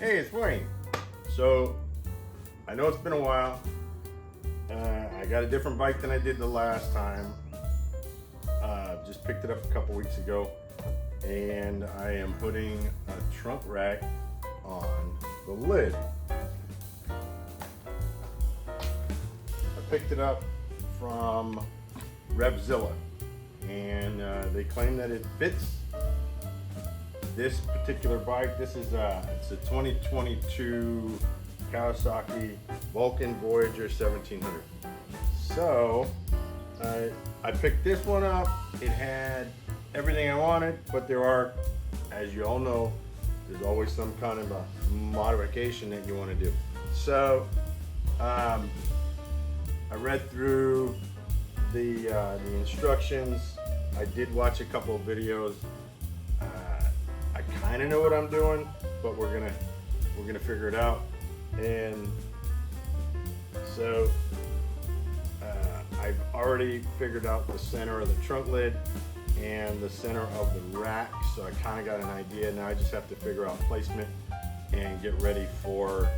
Hey, it's Wayne. So, I know it's been a while. I got a different bike than I did the last time. Just picked it up a couple weeks ago, and I am putting a trunk rack on the lid. I picked it up from Revzilla, and they claim that it fits this particular bike. This is it's a 2022 Kawasaki Vulcan Voyager 1700. So I picked this one up. It had everything I wanted, but there are, as you all know, there's always some kind of a modification that you want to do. So I read through the instructions. I did watch a couple of videos. I kind of know what I'm doing, but we're gonna figure it out. And so I've already figured out the center of the trunk lid and the center of the rack, so I kind of got an idea. Now I just have to figure out placement and get ready for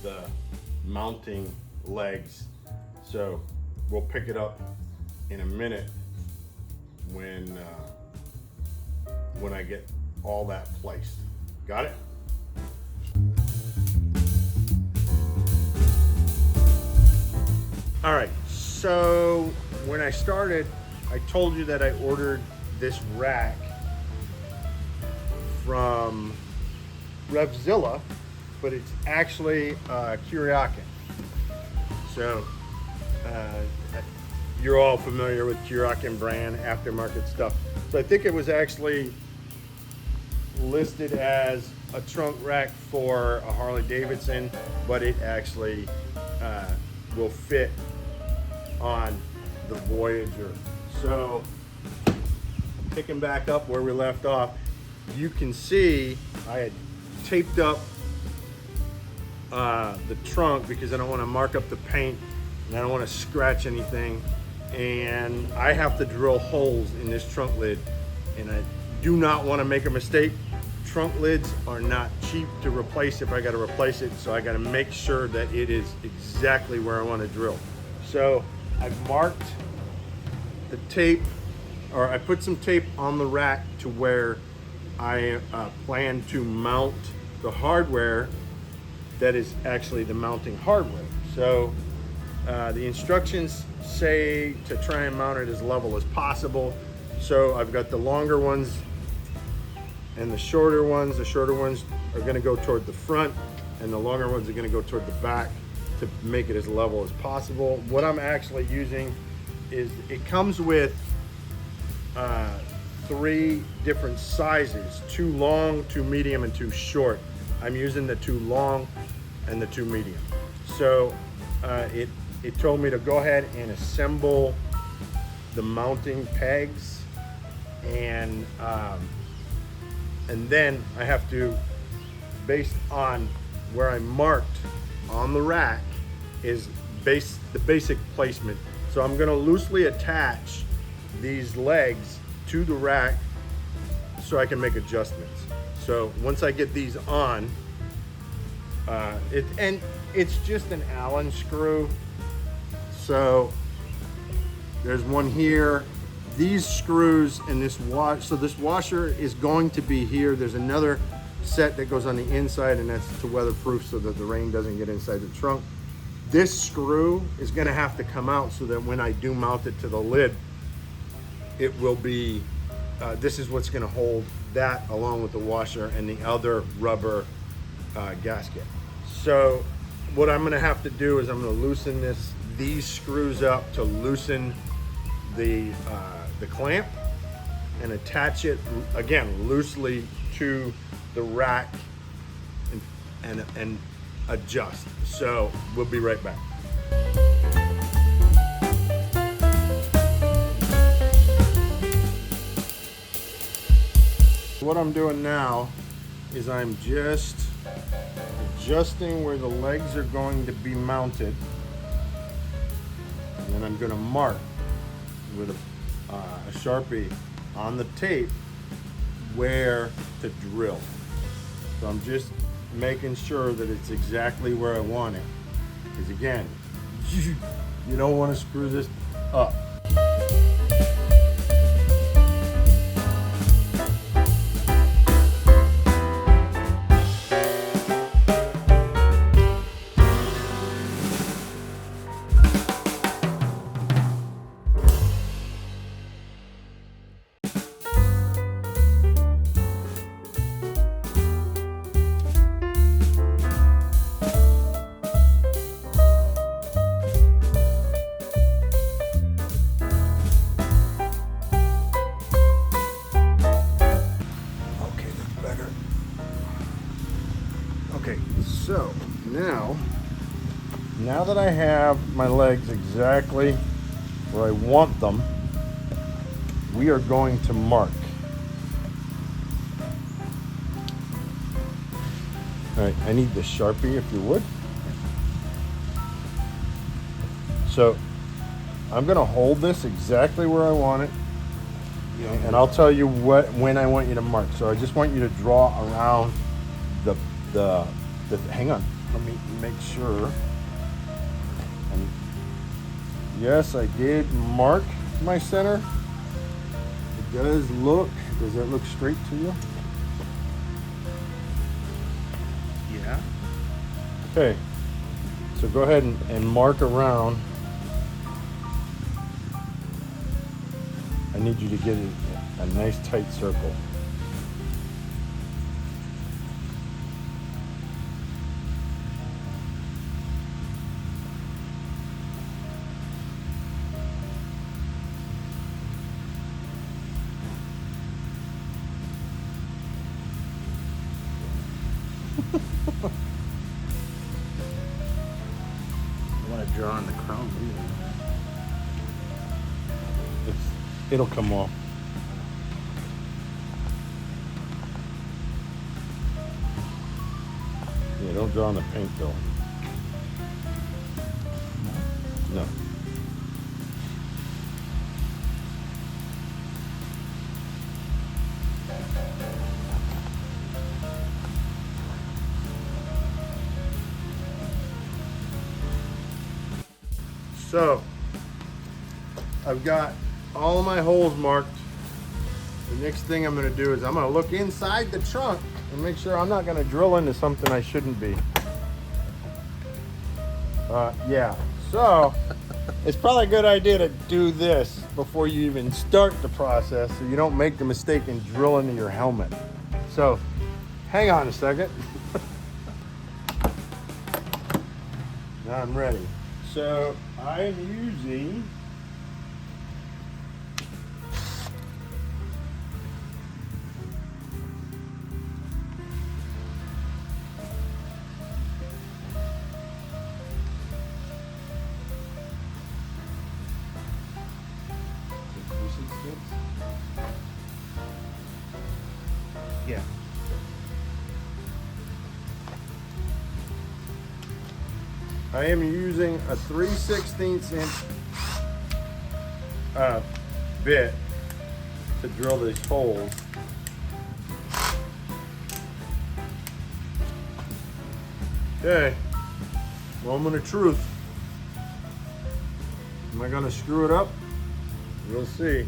the mounting legs. So we'll pick it up in a minute when I get all that placed. Got it? All right, so when I started, I told you that I ordered this rack from Revzilla, but it's actually Kawasaki. So you're all familiar with Kawasaki brand aftermarket stuff. So I think it was actually listed as a trunk rack for a Harley Davidson, but it actually will fit on the Voyager. So picking back up where we left off, you can see I had taped up the trunk because I don't want to mark up the paint and I don't want to scratch anything, and I have to drill holes in this trunk lid, and I do not want to make a mistake. Trunk lids are not cheap to replace if I got to replace it, so I got to make sure that it is exactly where I want to drill. So I've marked the tape, or I put some tape on the rack to where I plan to mount the hardware that is actually the mounting hardware. So the instructions say to try and mount it as level as possible. So I've got the longer ones and the shorter ones. The shorter ones are going to go toward the front, and the longer ones are going to go toward the back to make it as level as possible. What I'm actually using is, it comes with 3 different sizes: 2 long, 2 medium, and 2 short. I'm using the 2 long and the 2 medium. So it told me to go ahead and assemble the mounting pegs, and then I have to, based on where I marked on the rack, is the basic placement. So I'm going to loosely attach these legs to the rack so I can make adjustments. So once I get these on, it's just an Allen screw. So there's one here. These screws and this so this washer is going to be here. There's another set that goes on the inside, and that's to weatherproof so that the rain doesn't get inside the trunk. This screw is going to have to come out so that when I do mount it to the lid, it will be, this is what's going to hold that along with the washer and the other rubber gasket. So what I'm going to have to do is I'm going to loosen these screws up to loosen the clamp and attach it again loosely to the rack and adjust. So we'll be right back. What I'm doing now is I'm just adjusting where the legs are going to be mounted, and then I'm going to mark with a Sharpie on the tape where to drill. So I'm just making sure that it's exactly where I want it. Because again, you don't want to screw this up. Okay, so now that I have my legs exactly where I want them, we are going to mark. All right, I need the Sharpie if you would. So I'm gonna hold this exactly where I want it, and I'll tell you when I want you to mark. So I just want you to draw around the hang on, let me make sure. And yes, I did mark my center. It does that look straight to you? Yeah. Okay, so go ahead and mark around. I need you to get a nice tight circle. I want to draw on the chrome. It'll come off. Yeah, don't draw on the paint though. No. So, I've got all of my holes marked. The next thing I'm going to do is I'm going to look inside the trunk and make sure I'm not going to drill into something I shouldn't be. Yeah, so it's probably a good idea to do this before you even start the process so you don't make the mistake and drill into your helmet. So, hang on a second. Now I'm ready. So, I'm using Yeah. I am using a 3/16 inch bit to drill these holes. Okay, moment of truth. Am I gonna screw it up? We'll see.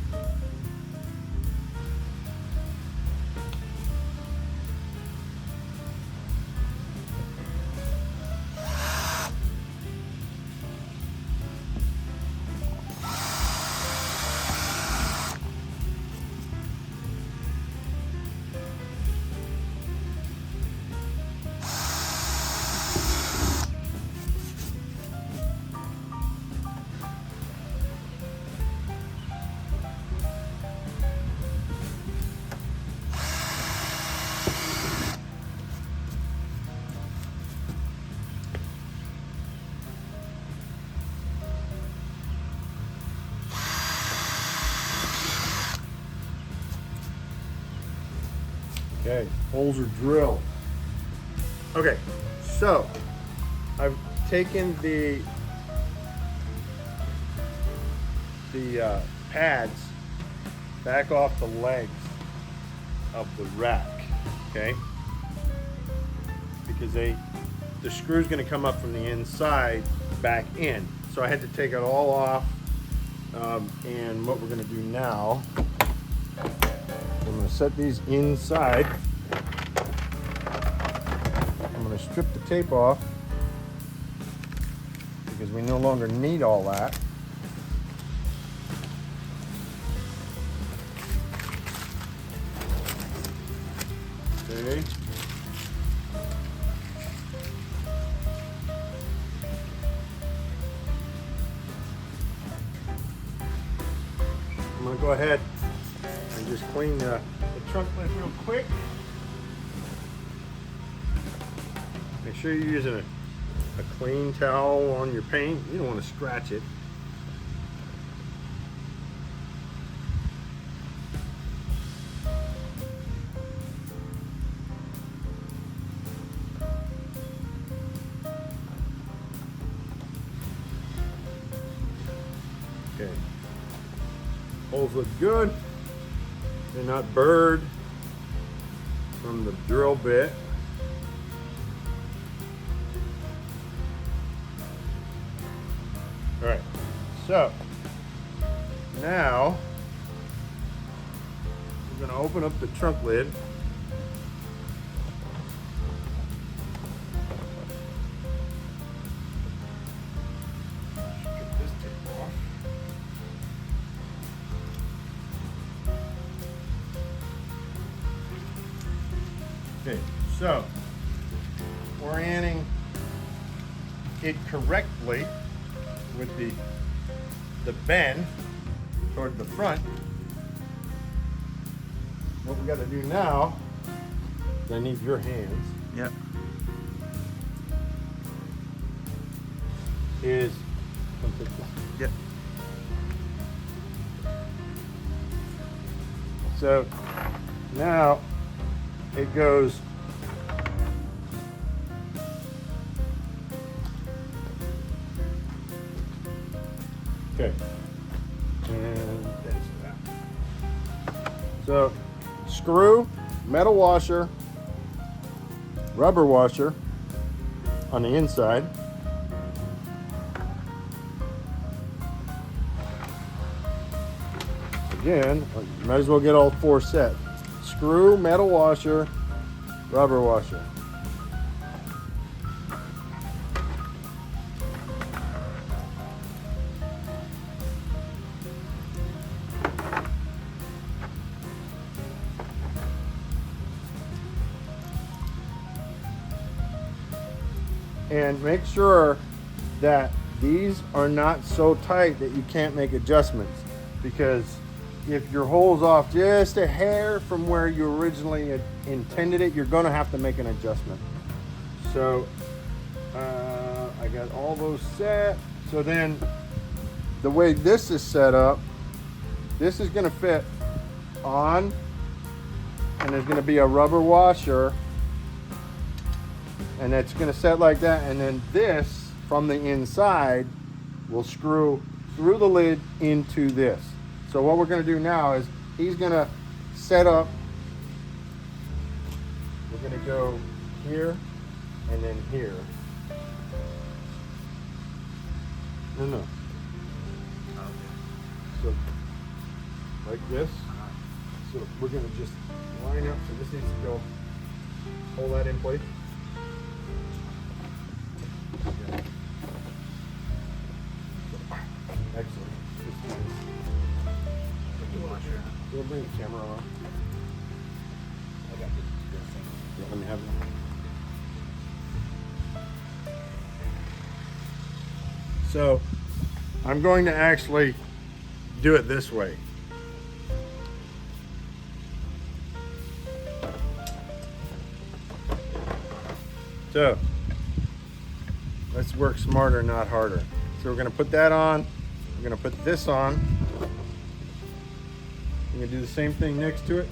Okay, holes are drilled. Okay, so I've taken the pads back off the legs of the rack, okay? because the screw's going to come up from the inside back in. So I had to take it all off. And what we're going to do now, I'm going to set these inside. I'm going to strip the tape off because we no longer need all that. Okay. I'm going to go ahead and just clean the trunk lid real quick. Make sure you're using a clean towel on your paint. You don't want to scratch it. Okay. Holes look good. They're not burred from the drill bit. All right, so now we're going to open up the trunk lid. Strip this tape off. Okay, so orienting it correctly with the bend toward the front. What we got to do now, I need your hands, Yep. is come take this. Yep. So now it goes okay, and that's that. So screw, metal washer, rubber washer on the inside. Again, you might as well get all four set. Screw, metal washer, rubber washer. And make sure that these are not so tight that you can't make adjustments, because if your hole's off just a hair from where you originally intended it, you're going to have to make an adjustment. So I got all those set. So then the way this is set up, this is going to fit on, and there's going to be a rubber washer, and it's going to set like that, and then this from the inside will screw through the lid into this. So what we're going to do now is he's going to set up, we're going to go here and then here. No. So like this. So we're going to just line up, so this needs to go, hold that in place. Excellent. We'll bring the camera on. I got this thing. Yeah, let me have it. So I'm going to actually do it this way. So let's work smarter, not harder. So we're going to put that on. We're going to put this on. We're going to do the same thing next to it.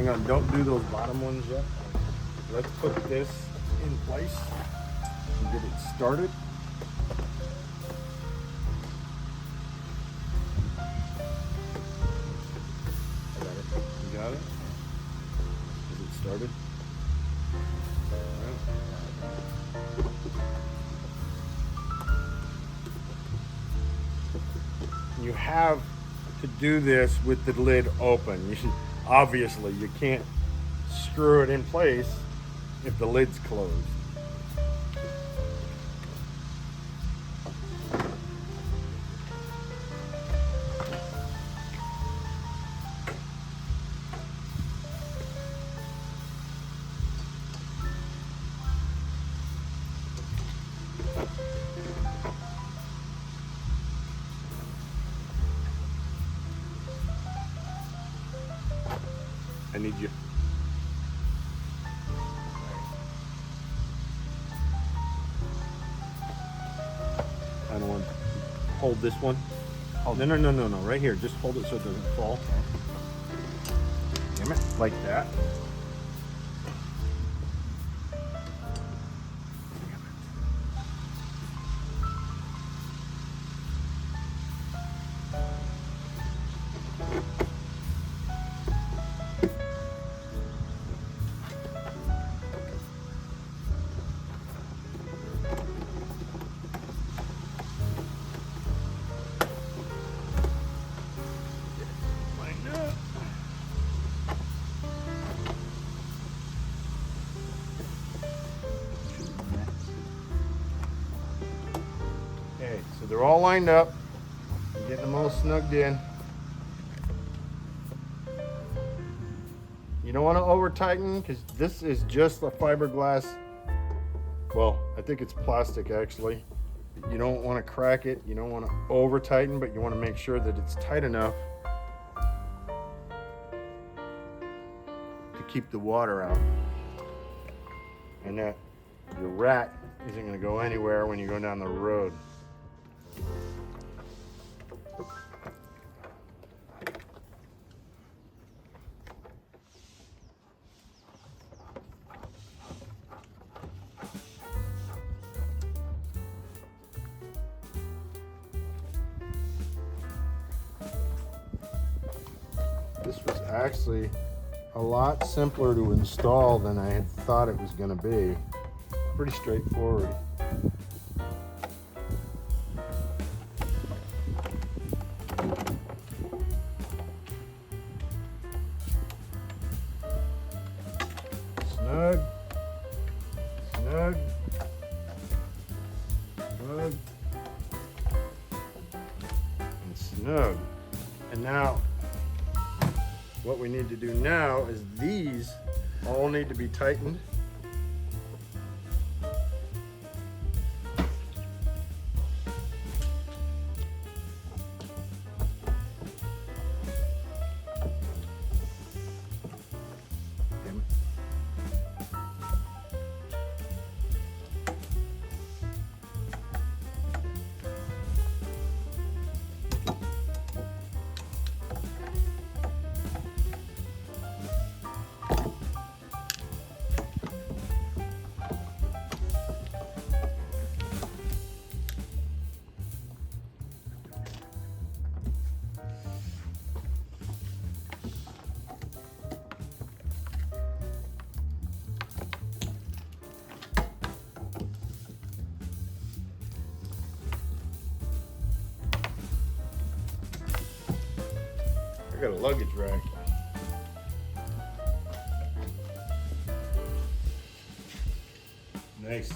hang on, don't do those bottom ones yet. Let's put this in place and get it started. I got it. You got it? Is it started? You have to do this with the lid open. Obviously, you can't screw it in place if the lid's closed. I need you. I don't want to hold this one. Oh, no, right here. Just hold it so it doesn't fall. Damn it, like that. Okay, so they're all lined up. I'm getting them all snugged in. You don't want to over tighten because this is just a fiberglass. Well, I think it's plastic actually. You don't want to crack it. You don't want to over tighten, but you want to make sure that it's tight enough to keep the water out. And that your rat isn't going to go anywhere when you go down the road. This was actually a lot simpler to install than I had thought it was going to be. Pretty straightforward. Snug, snug, snug, and snug. And now, what we need to do now is these all need to be tightened. I got a luggage rack. Nice.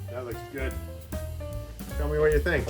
That looks good. Tell me what you think.